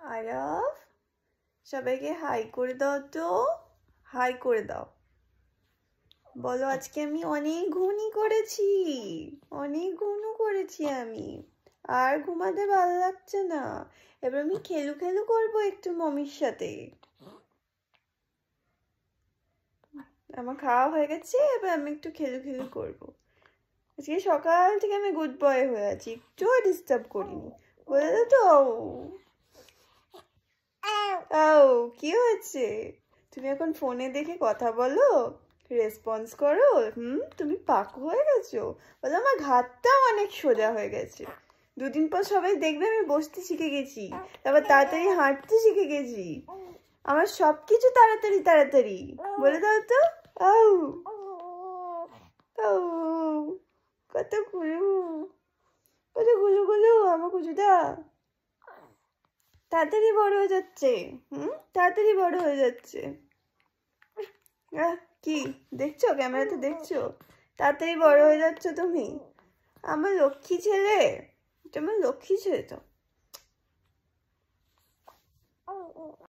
আরব সবাইকে হাই করে দাও তো, হাই করে দাও। বলো আজকে আমি অনেক ঘুমই করেছি, অনেক ঘুমও করেছি আমি, আর ঘুমাতে ভালো লাগছে না। এবার আমি খেলু খেলু করবো একটু মমির সাথে। আমার খাওয়া হয়ে গেছে, এবার আমি একটু খেলু খেলু করবো। আজকে সকাল থেকে আমি গুড বয় হয়ে আছি, একটুও ডিস্টার্ব করিনি, বলে তো। ও কি হয়েছে? তুমি এখন ফোনে দেখে কথা বলো, রেসপন্স করো। তুমি পাকু হয়ে গেছো। বলো আমার ঘাটটাও অনেক সোজা হয়ে গেছে। দুদিন পর সবাই দেখবে আমি বসতে শিখে গেছি, তারপর তাড়াতাড়ি হাঁটতে শিখে গেছি। আমার সবকিছু তাড়াতাড়ি তাড়াতাড়ি। বলে দাও তো। ও ও কত গুলু, কত গুলু গুলু আমার কুচুটা। তাড়াতাড়ি বড় হয়ে যাচ্ছে, তাড়াতাড়ি বড় হয়ে যাচ্ছে। কি দেখছো, ক্যামেরাতে দেখছো? তাড়াতাড়ি বড় হয়ে যাচ্ছ তুমি, আমার লক্ষ্মী ছেলে। তোমার লক্ষ্মী ছেলে তো।